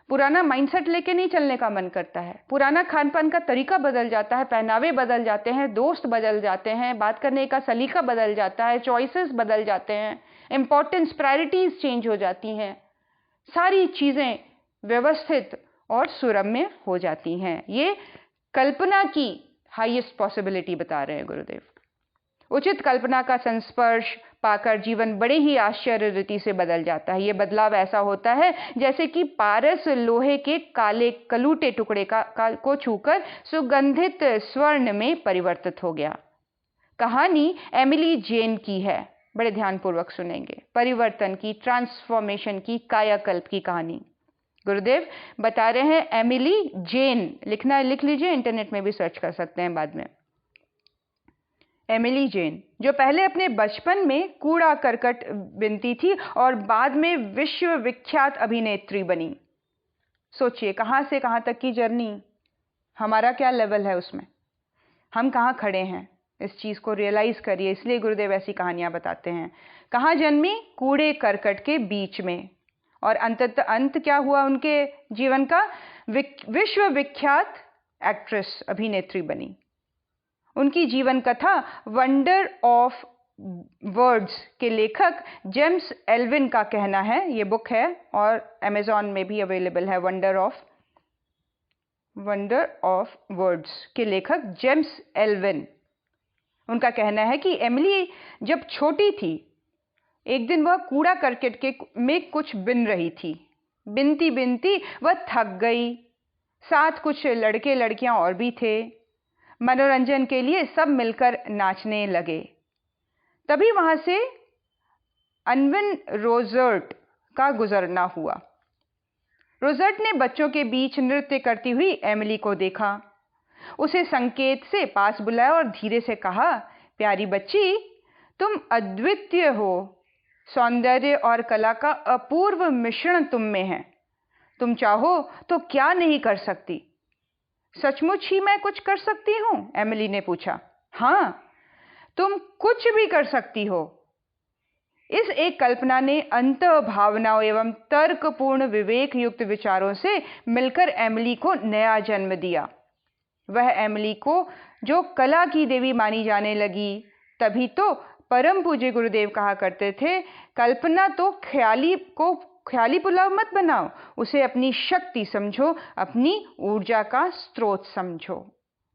पुराना माइंडसेट लेके नहीं चलने का मन करता है, पुराना खान पान का तरीका बदल जाता है, पहनावे बदल जाते हैं, दोस्त बदल जाते हैं, बात करने का सलीका बदल जाता है, चॉइसेस बदल जाते हैं, इंपॉर्टेंस, प्रायोरिटीज चेंज हो जाती हैं, सारी चीज़ें व्यवस्थित और सुरम्य हो जाती हैं। ये कल्पना की हाईएस्ट पॉसिबिलिटी बता रहे हैं गुरुदेव। उचित कल्पना का संस्पर्श पाकर जीवन बड़े ही आश्चर्य रीति से बदल जाता है। ये बदलाव ऐसा होता है जैसे कि पारस लोहे के काले कलूटे टुकड़े को छूकर सुगंधित स्वर्ण में परिवर्तित हो गया। कहानी एमिली जेन की है, बड़े ध्यानपूर्वक सुनेंगे। परिवर्तन की, ट्रांसफॉर्मेशन की, कायाकल्प की कहानी गुरुदेव बता रहे हैं। एमिली जेन लिखना, लिख लीजिए, इंटरनेट में भी सर्च कर सकते हैं बाद में। एमिली जेन जो पहले अपने बचपन में कूड़ा करकट बिनती थी और बाद में विश्व विख्यात अभिनेत्री बनी। सोचिए कहां से कहां तक की जर्नी, हमारा क्या लेवल है उसमें, हम कहां खड़े हैं, इस चीज को रियलाइज करिए। इसलिए गुरुदेव ऐसी कहानियां बताते हैं। कहां जन्मी? कूड़े करकट के बीच में, और अंततः अंत क्या हुआ उनके जीवन का? विश्व विख्यात एक्ट्रेस, अभिनेत्री बनी। उनकी जीवन कथा वंडर ऑफ वर्ड्स के लेखक जेम्स एल्विन का कहना है, ये बुक है और अमेज़न में भी अवेलेबल है। वंडर ऑफ वर्ड्स के लेखक जेम्स एल्विन, उनका कहना है कि एमिली जब छोटी थी, एक दिन वह कूड़ा करकट में कुछ बिन रही थी। बिनती बिनती वह थक गई। साथ कुछ लड़के लड़कियां और भी थे। मनोरंजन के लिए सब मिलकर नाचने लगे। तभी वहां से अनविन रोजर्ट का गुजरना हुआ। रोजर्ट ने बच्चों के बीच नृत्य करती हुई एमिली को देखा। उसे संकेत से पास बुलाया और धीरे से कहा, प्यारी बच्ची, तुम अद्वितीय हो। सौंदर्य और कला का अपूर्व मिश्रण तुम में है। तुम चाहो तो क्या नहीं कर सकती? सचमुच ही मैं कुछ कर सकती हूं? एमिली ने पूछा। हां, तुम कुछ भी कर सकती हो। इस एक कल्पना ने अंतः भावनाओं एवं तर्कपूर्ण विवेक युक्त विचारों से मिलकर एमिली को नया जन्म दिया। वह एमिली को जो कला की देवी मानी जाने लगी। तभी तो परम पूज्य गुरुदेव कहा करते थे, कल्पना तो ख्याली पुलाव मत बनाओ, उसे अपनी शक्ति समझो, अपनी ऊर्जा का स्रोत समझो।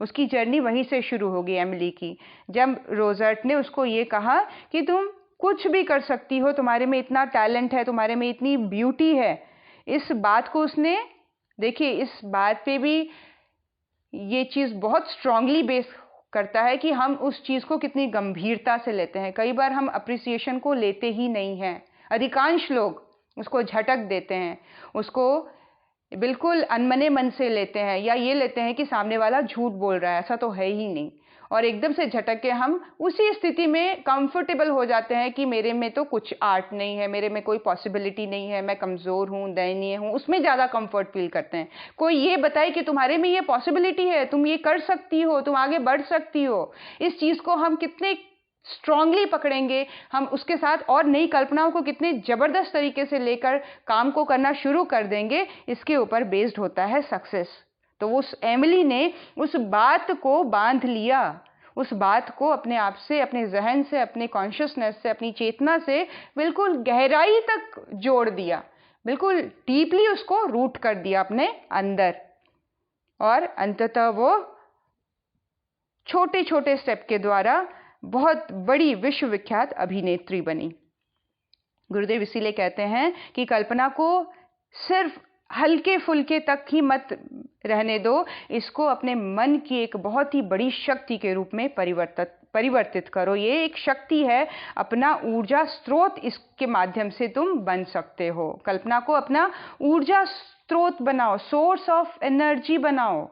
उसकी जर्नी वहीं से शुरू होगी एमिली की, जब रोजर्ट ने उसको ये कहा कि तुम कुछ भी कर सकती हो, तुम्हारे में इतना टैलेंट है, तुम्हारे में इतनी ब्यूटी है। इस बात को उसने, देखिए इस बात पे भी ये चीज़ बहुत स्ट्रांगली बेस करता है कि हम उस चीज़ को कितनी गंभीरता से लेते हैं। कई बार हम अप्रिसिएशन को लेते ही नहीं हैं। अधिकांश लोग उसको झटक देते हैं, उसको बिल्कुल अनमने मन से लेते हैं, या ये लेते हैं कि सामने वाला झूठ बोल रहा है, ऐसा तो है ही नहीं, और एकदम से झटक के हम उसी स्थिति में कंफर्टेबल हो जाते हैं कि मेरे में तो कुछ आर्ट नहीं है, मेरे में कोई पॉसिबिलिटी नहीं है, मैं कमज़ोर हूँ, दयनीय हूँ, उसमें ज़्यादा कंफर्ट फील करते हैं। कोई ये बताए कि तुम्हारे में ये पॉसिबिलिटी है, तुम ये कर सकती हो, तुम आगे बढ़ सकती हो, इस चीज़ को हम कितने स्ट्रांगली पकड़ेंगे, हम उसके साथ और नई कल्पनाओं को कितने ज़बरदस्त तरीके से लेकर काम को करना शुरू कर देंगे, इसके ऊपर बेस्ड होता है सक्सेस। तो उस एमिली ने उस बात को बांध लिया, उस बात को अपने आप से, अपने जहन से, अपने कॉन्शियसनेस से, अपनी चेतना से बिल्कुल गहराई तक जोड़ दिया, बिल्कुल डीपली उसको रूट कर दिया अपने अंदर, और अंततः वो छोटे छोटे स्टेप के द्वारा बहुत बड़ी विश्वविख्यात अभिनेत्री बनी। गुरुदेव इसीलिए कहते हैं कि कल्पना को सिर्फ हल्के फुल्के तक ही मत रहने दो, इसको अपने मन की एक बहुत ही बड़ी शक्ति के रूप में परिवर्तित करो। ये एक शक्ति है, अपना ऊर्जा स्रोत इसके माध्यम से तुम बन सकते हो। कल्पना को अपना ऊर्जा स्रोत बनाओ, सोर्स ऑफ एनर्जी बनाओ।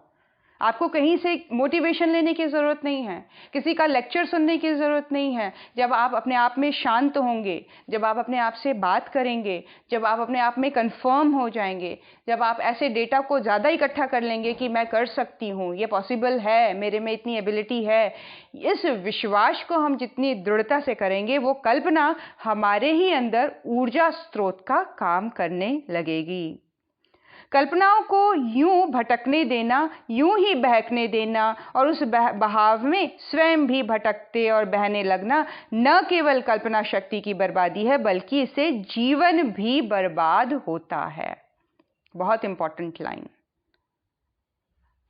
आपको कहीं से मोटिवेशन लेने की ज़रूरत नहीं है, किसी का लेक्चर सुनने की ज़रूरत नहीं है। जब आप अपने आप में शांत होंगे, जब आप अपने आप से बात करेंगे, जब आप अपने आप में कंफर्म हो जाएंगे, जब आप ऐसे डेटा को ज़्यादा इकट्ठा कर लेंगे कि मैं कर सकती हूँ, ये पॉसिबल है, मेरे में इतनी एबिलिटी है, इस विश्वास को हम जितनी दृढ़ता से करेंगे, वो कल्पना हमारे ही अंदर ऊर्जा स्रोत का काम करने लगेगी। कल्पनाओं को यूं भटकने देना, यूं ही बहकने देना और उस बहाव में स्वयं भी भटकते और बहने लगना न केवल कल्पना शक्ति की बर्बादी है, बल्कि इससे जीवन भी बर्बाद होता है। बहुत इंपॉर्टेंट लाइन।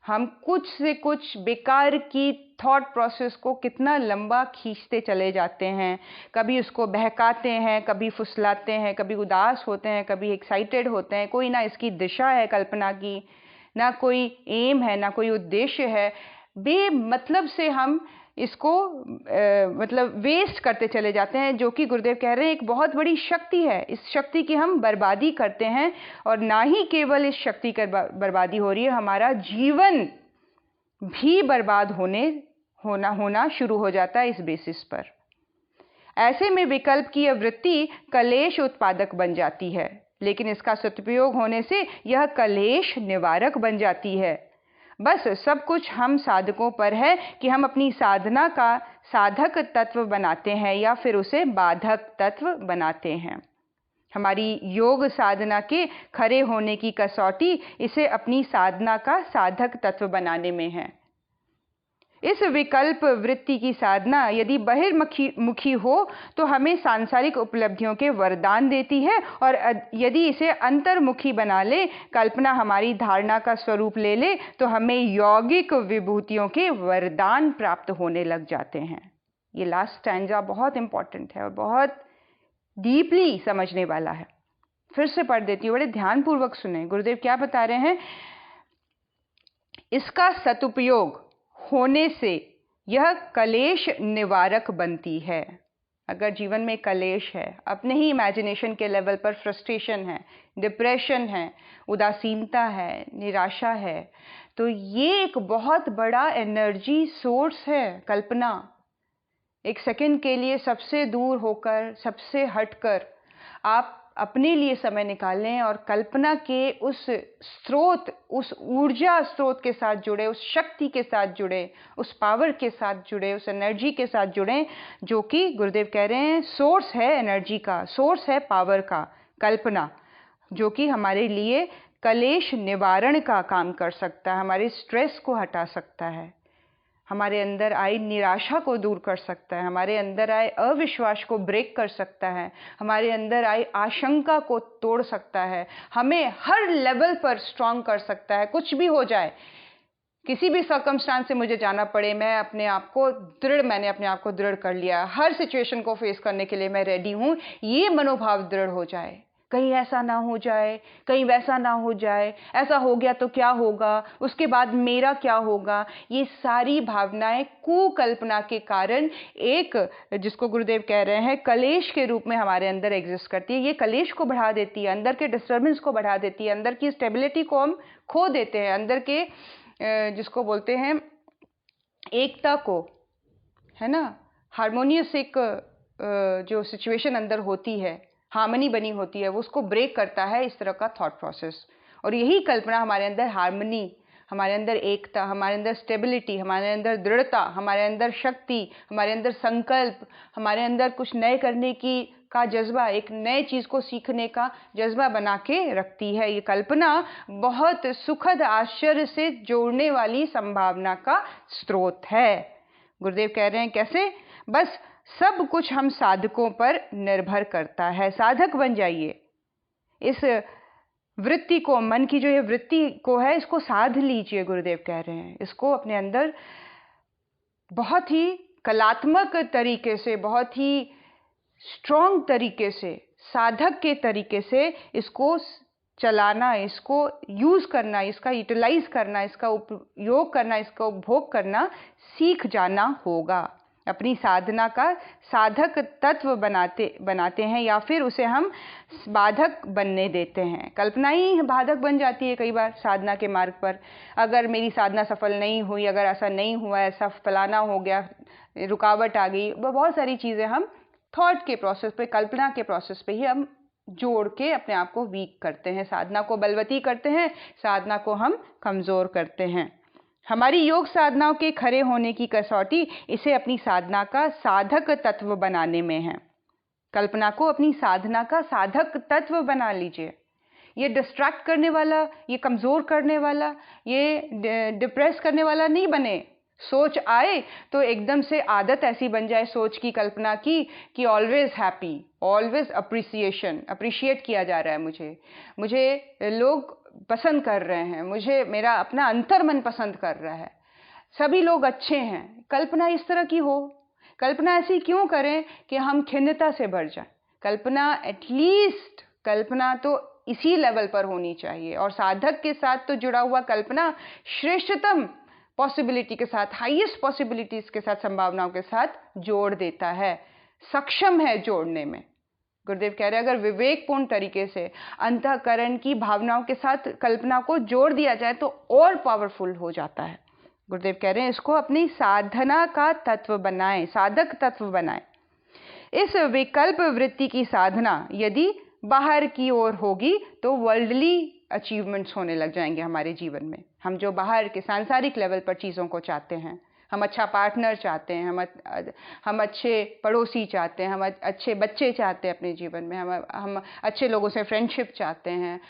हम कुछ से कुछ बेकार की थॉट प्रोसेस को कितना लंबा खींचते चले जाते हैं, कभी उसको बहकाते हैं, कभी फुसलाते हैं, कभी उदास होते हैं, कभी एक्साइटेड होते हैं। कोई ना इसकी दिशा है कल्पना की, ना कोई एम है, ना कोई उद्देश्य है। बेमतलब से हम इसको मतलब वेस्ट करते चले जाते हैं, जो कि गुरुदेव कह रहे हैं एक बहुत बड़ी शक्ति है। इस शक्ति की हम बर्बादी करते हैं, और ना ही केवल इस शक्ति की बर्बादी हो रही है, हमारा जीवन भी बर्बाद होना शुरू हो जाता है इस बेसिस पर। ऐसे में विकल्प की यह वृत्ति कलेश उत्पादक बन जाती है, लेकिन इसका सदुपयोग होने से यह कलेश निवारक बन जाती है। बस सब कुछ हम साधकों पर है कि हम अपनी साधना का साधक तत्व बनाते हैं या फिर उसे बाधक तत्व बनाते हैं। हमारी योग साधना के खरे होने की कसौटी इसे अपनी साधना का साधक तत्व बनाने में है। इस विकल्प वृत्ति की साधना यदि बहिर्मुखी हो तो हमें सांसारिक उपलब्धियों के वरदान देती है, और यदि इसे अंतर्मुखी बना ले, कल्पना हमारी धारणा का स्वरूप ले ले, तो हमें यौगिक विभूतियों के वरदान प्राप्त होने लग जाते हैं। ये लास्ट स्टैंजा बहुत इंपॉर्टेंट है और बहुत डीपली समझने वाला है। फिर से पढ़ देती हूँ, बड़े ध्यानपूर्वक सुने। गुरुदेव क्या बता रहे हैं? इसका सदुपयोग होने से यह कलेश निवारक बनती है। अगर जीवन में कलेश है, अपने ही इमेजिनेशन के लेवल पर फ्रस्ट्रेशन है, डिप्रेशन है, उदासीनता है, निराशा है, तो ये एक बहुत बड़ा एनर्जी सोर्स है कल्पना। एक सेकंड के लिए सबसे दूर होकर, सबसे हटकर आप अपने लिए समय निकालें और कल्पना के उस स्रोत, उस ऊर्जा स्रोत के साथ जुड़े, उस शक्ति के साथ जुड़े, उस पावर के साथ जुड़े, उस एनर्जी के साथ जुड़ें, जो कि गुरुदेव कह रहे हैं सोर्स है एनर्जी का, सोर्स है पावर का, कल्पना, जो कि हमारे लिए कलेश निवारण का काम कर सकता है, हमारे स्ट्रेस को हटा सकता है, हमारे अंदर आई निराशा को दूर कर सकता है, हमारे अंदर आए अविश्वास को ब्रेक कर सकता है, हमारे अंदर आई आशंका को तोड़ सकता है, हमें हर लेवल पर स्ट्रांग कर सकता है। कुछ भी हो जाए, किसी भी सर्कमस्टांस से मुझे जाना पड़े, मैंने अपने आप को दृढ़ कर लिया, हर सिचुएशन को फेस करने के लिए मैं रेडी हूँ, ये मनोभाव दृढ़ हो जाए। कहीं ऐसा ना हो जाए, कहीं वैसा ना हो जाए, ऐसा हो गया तो क्या होगा, उसके बाद मेरा क्या होगा, ये सारी भावनाएं कुकल्पना के कारण एक, जिसको गुरुदेव कह रहे हैं, कलेश के रूप में हमारे अंदर एग्जिस्ट करती है। ये कलेश को बढ़ा देती है, अंदर के डिस्टर्बेंस को बढ़ा देती है, अंदर की स्टेबिलिटी को हम खो देते हैं, अंदर के जिसको बोलते हैं एकता को, है ना, हार्मोनियस एक जो सिचुएशन अंदर होती है, हार्मनी बनी होती है, वो उसको ब्रेक करता है इस तरह का थॉट प्रोसेस। और यही कल्पना हमारे अंदर हार्मनी, हमारे अंदर एकता, हमारे अंदर स्टेबिलिटी, हमारे अंदर दृढ़ता, हमारे अंदर शक्ति, हमारे अंदर संकल्प, हमारे अंदर कुछ नए करने का जज्बा, एक नए चीज़ को सीखने का जज्बा बना के रखती है। ये कल्पना बहुत सुखद आश्चर्य से जोड़ने वाली संभावना का स्रोत है। गुरुदेव कह रहे हैं कैसे? बस सब कुछ हम साधकों पर निर्भर करता है। साधक बन जाइए, इस वृत्ति को, मन की जो ये वृत्ति को है, इसको साध लीजिए। गुरुदेव कह रहे हैं इसको अपने अंदर बहुत ही कलात्मक तरीके से, बहुत ही स्ट्रॉन्ग तरीके से, साधक के तरीके से इसको चलाना, इसको यूज करना, इसका यूटिलाइज करना, इसका उपयोग करना, इसका उपभोग करना सीख जाना होगा। अपनी साधना का साधक तत्व बनाते हैं, या फिर उसे हम बाधक बनने देते हैं। कल्पना ही बाधक बन जाती है कई बार साधना के मार्ग पर। अगर मेरी साधना सफल नहीं हुई, अगर ऐसा नहीं हुआ, ऐसा फलाना हो गया, रुकावट आ गई, बहुत सारी चीज़ें हम थॉट के प्रोसेस पे, कल्पना के प्रोसेस पे ही हम जोड़ के अपने आप को वीक करते हैं, साधना को बलवती करते हैं, साधना को हम कमज़ोर करते हैं। हमारी योग साधनाओं के खरे होने की कसौटी इसे अपनी साधना का साधक तत्व बनाने में है। कल्पना को अपनी साधना का साधक तत्व बना लीजिए। ये डिस्ट्रैक्ट करने वाला, ये कमज़ोर करने वाला, ये डिप्रेस करने वाला नहीं बने। सोच आए तो एकदम से आदत ऐसी बन जाए सोच की, कल्पना की, कि ऑलवेज हैप्पी, ऑलवेज अप्रिशिएट किया जा रहा है, मुझे लोग पसंद कर रहे हैं, मुझे मेरा अपना अंतर मन पसंद कर रहा है, सभी लोग अच्छे हैं। कल्पना इस तरह की हो, कल्पना ऐसी क्यों करें कि हम खिन्नता से भर जाएं। कल्पना एटलीस्ट, कल्पना तो इसी लेवल पर होनी चाहिए, और साधक के साथ तो जुड़ा हुआ कल्पना श्रेष्ठतम पॉसिबिलिटी के साथ, हाईएस्ट पॉसिबिलिटीज के साथ, संभावनाओं के साथ जोड़ देता है, सक्षम है जोड़ने में। गुरुदेव कह रहे हैं अगर विवेकपूर्ण तरीके से अंतःकरण की भावनाओं के साथ कल्पना को जोड़ दिया जाए तो और पावरफुल हो जाता है। गुरुदेव कह रहे हैं इसको अपनी साधना का तत्व बनाएं, साधक तत्व बनाएं। इस विकल्प वृत्ति की साधना यदि बाहर की ओर होगी तो वर्ल्डली अचीवमेंट्स होने लग जाएंगे हमारे जीवन में। हम जो बाहर के सांसारिक लेवल पर चीज़ों को चाहते हैं, हम अच्छा पार्टनर चाहते हैं, हम अच्छे पड़ोसी चाहते हैं, हम अच्छे बच्चे चाहते हैं अपने जीवन में, हम अच्छे लोगों से फ्रेंडशिप चाहते हैं,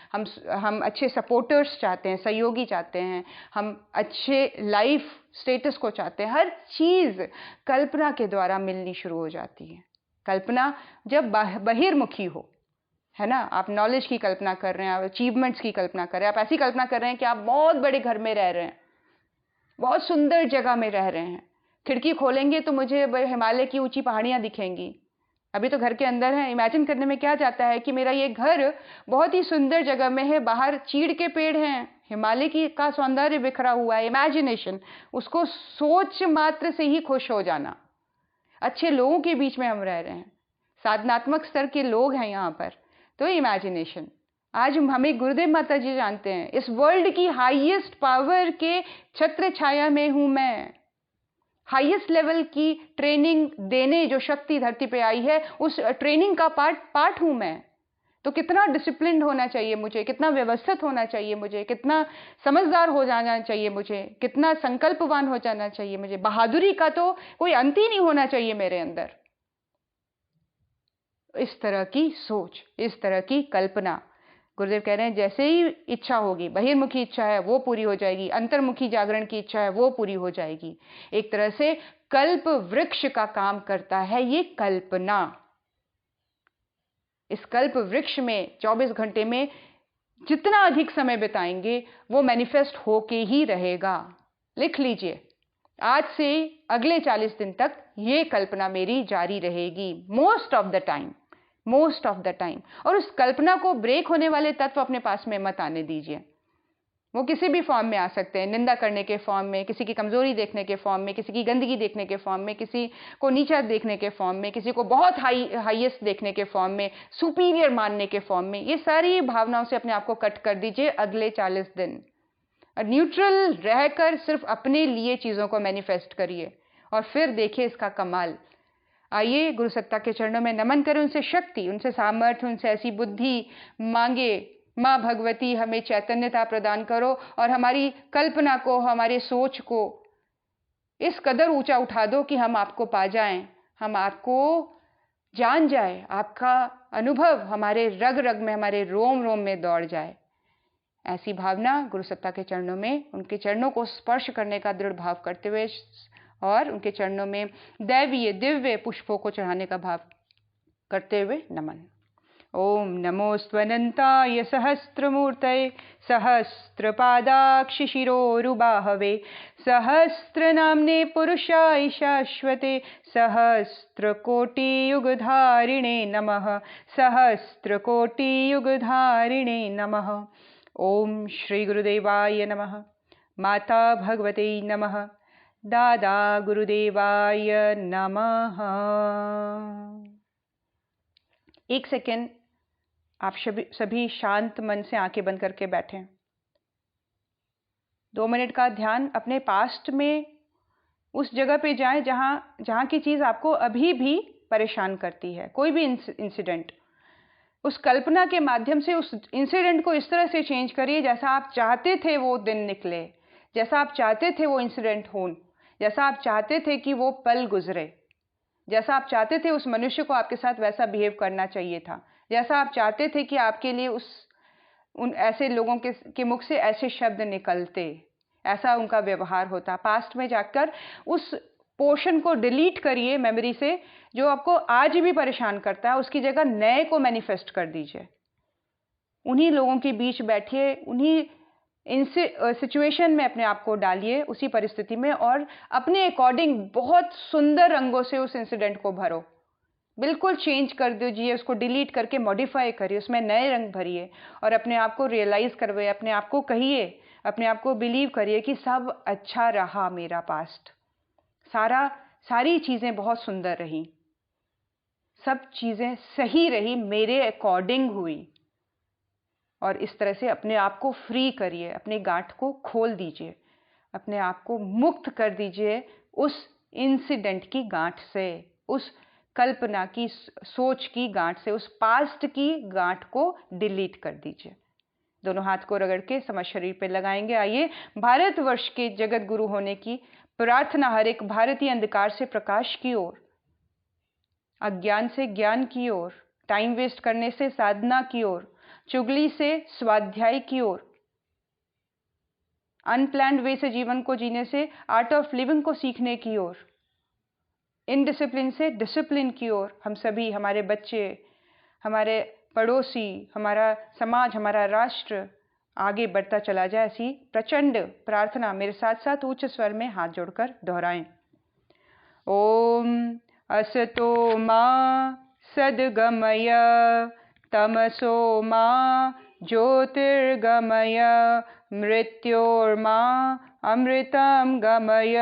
हम अच्छे सपोर्टर्स चाहते हैं, सहयोगी चाहते हैं, हम अच्छे लाइफ स्टेटस को चाहते हैं। हर चीज़ कल्पना के द्वारा मिलनी शुरू हो जाती है। कल्पना जब बहिर्मुखी हो, है ना, आप नॉलेज की कल्पना कर रहे हैं, आप अचीवमेंट्स की कल्पना कर रहे हैं, आप ऐसी कल्पना कर रहे हैं कि आप बहुत बड़े घर में रह रहे हैं, बहुत सुंदर जगह में रह रहे हैं, खिड़की खोलेंगे तो मुझे हिमालय की ऊंची पहाड़ियां दिखेंगी। अभी तो घर के अंदर है, इमेजिन करने में क्या जाता है कि मेरा ये घर बहुत ही सुंदर जगह में है, बाहर चीड़ के पेड़ हैं, हिमालय की का सौंदर्य बिखरा हुआ है। इमेजिनेशन, उसको सोच मात्र से ही खुश हो जाना। अच्छे लोगों के बीच में हम रह रहे हैं, साधनात्मक स्तर के लोग हैं यहाँ पर, तो इमेजिनेशन। आज हमें गुरुदेव माता जी जानते हैं, इस वर्ल्ड की हाईएस्ट पावर के छत्र छाया में हूं मैं। हाईएस्ट लेवल की ट्रेनिंग देने जो शक्ति धरती पे आई है, उस ट्रेनिंग का पार्ट हूं मैं। तो कितना डिसिप्लिन्ड होना चाहिए मुझे, कितना व्यवस्थित होना चाहिए मुझे, कितना समझदार हो जाना चाहिए मुझे, कितना संकल्पवान हो जाना चाहिए मुझे। बहादुरी का तो कोई अंत ही नहीं होना चाहिए मेरे अंदर। इस तरह की सोच, इस तरह की कल्पना, गुरुदेव कह रहे हैं जैसे ही इच्छा होगी, बहिर्मुखी इच्छा है वो पूरी हो जाएगी, अंतर्मुखी जागरण की इच्छा है वो पूरी हो जाएगी। एक तरह से कल्प वृक्ष का काम करता है ये कल्पना। इस कल्प वृक्ष में 24 घंटे में जितना अधिक समय बिताएंगे वो मैनिफेस्ट होके ही रहेगा। लिख लीजिए, आज से अगले 40 दिन तक ये कल्पना मेरी जारी रहेगी, most of the time, most of the time. और उस कल्पना को ब्रेक होने वाले तत्व अपने पास में मत आने दीजिए। वो किसी भी फॉर्म में आ सकते हैं, निंदा करने के फॉर्म में, किसी की कमजोरी देखने के फॉर्म में, किसी की गंदगी देखने के फॉर्म में, किसी को नीचा देखने के फॉर्म में, किसी को बहुत हाईएस्ट देखने के फॉर्म में, सुपीरियर मानने के फॉर्म में। ये सारी भावनाओं से अपने आप को कट कर दीजिए अगले 40 दिन। न्यूट्रल रहकर सिर्फ अपने लिए चीजों को मैनिफेस्ट करिए और फिर देखिए इसका कमाल। आइए गुरु सत्ता के चरणों में नमन करें, उनसे शक्ति, उनसे सामर्थ्य, उनसे ऐसी बुद्धि मांगे। माँ भगवती हमें चैतन्यता प्रदान करो और हमारी कल्पना को, हमारे सोच को इस कदर ऊंचा उठा दो कि हम आपको पा जाएं, हम आपको जान जाए, आपका अनुभव हमारे रग रग में, हमारे रोम रोम में दौड़ जाए। ऐसी भावना गुरु सत्ता के चरणों में, उनके चरणों को स्पर्श करने का दृढ़ भाव करते हुए और उनके चरणों में दैवीय दिव्य पुष्पों को चढ़ाने का भाव करते हुए नमन। ओम नमोस्त्वनंताय सहस्त्रमूर्तये सहस्त्रपादाक्ष शिरोरुबाहवे सहस्रनाम्ने पुरुषाय शाश्वते सहस्त्रकोटियुगधारिणे नमः सहस्त्रकोटियुगधारिणे नमः। ओम श्री गुरुदेवाय नमः। माता भगवते नमः। दादा गुरुदेवाय नमः। एक सेकेंड आप सभी शांत मन से आंखें बंद करके बैठें। 2 मिनट का ध्यान अपने पास्ट में उस जगह पे जाएं जहां की चीज आपको अभी भी परेशान करती है। कोई भी इंसिडेंट, उस कल्पना के माध्यम से उस इंसिडेंट को इस तरह से चेंज करिए जैसा आप चाहते थे वो दिन निकले, जैसा आप चाहते थे वो इंसिडेंट हो, जैसा आप चाहते थे कि वो पल गुजरे, जैसा आप चाहते थे उस मनुष्य को आपके साथ वैसा बिहेव करना चाहिए था, जैसा आप चाहते थे कि आपके लिए उन ऐसे लोगों के मुख से ऐसे शब्द निकलते, ऐसा उनका व्यवहार होता। पास्ट में जाकर उस पोर्शन को डिलीट करिए मेमोरी से जो आपको आज भी परेशान करता है, उसकी जगह नए को मैनिफेस्ट कर दीजिए। उन्हीं लोगों के बीच बैठिए, उन्हीं सिचुएशन में अपने आप को डालिए, उसी परिस्थिति में, और अपने अकॉर्डिंग बहुत सुंदर रंगों से उस इंसिडेंट को भरो। बिल्कुल चेंज कर दीजिए, उसको डिलीट करके मॉडिफाई करिए, उसमें नए रंग भरिए और अपने आप को रियलाइज करवाइए, अपने आप को कहिए, अपने आप को बिलीव करिए कि सब अच्छा रहा, मेरा पास्ट सारी चीजें बहुत सुंदर रही, सब चीजें सही रही, मेरे अकॉर्डिंग हुई। और इस तरह से अपने आप को फ्री करिए, अपने गांठ को खोल दीजिए, अपने आप को मुक्त कर दीजिए उस इंसिडेंट की गांठ से, उस कल्पना की सोच की गांठ से, उस पास्ट की गांठ को डिलीट कर दीजिए। दोनों हाथ को रगड़ के समस्त शरीर पे लगाएंगे। आइए भारतवर्ष के जगत गुरु होने की प्रार्थना हर एक भारतीय अंधकार से प्रकाश की ओर, अज्ञान से ज्ञान की ओर, टाइम वेस्ट करने से साधना की ओर, चुगली से स्वाध्याय की ओर, अनप्लैन्ड वे से जीवन को जीने से आर्ट ऑफ लिविंग को सीखने की ओर, इनडिसिप्लिन से डिसिप्लिन की ओर हम सभी, हमारे बच्चे, हमारे पड़ोसी, हमारा समाज, हमारा राष्ट्र आगे बढ़ता चला जाए। ऐसी प्रचंड प्रार्थना मेरे साथ साथ उच्च स्वर में हाथ जोड़कर दोहराएं। ओम असतो मा सद्गमय तमसो मा ज्योतिर्गमय मृत्योर्मा अमृतं गमय।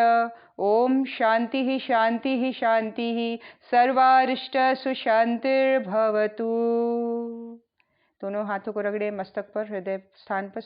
ओम शांति ही शांति ही शांति ही सर्वारिष्ट सुशांतिर्भवतु। दोनों हाथों को रगड़े मस्तक पर, हृदय स्थान पर।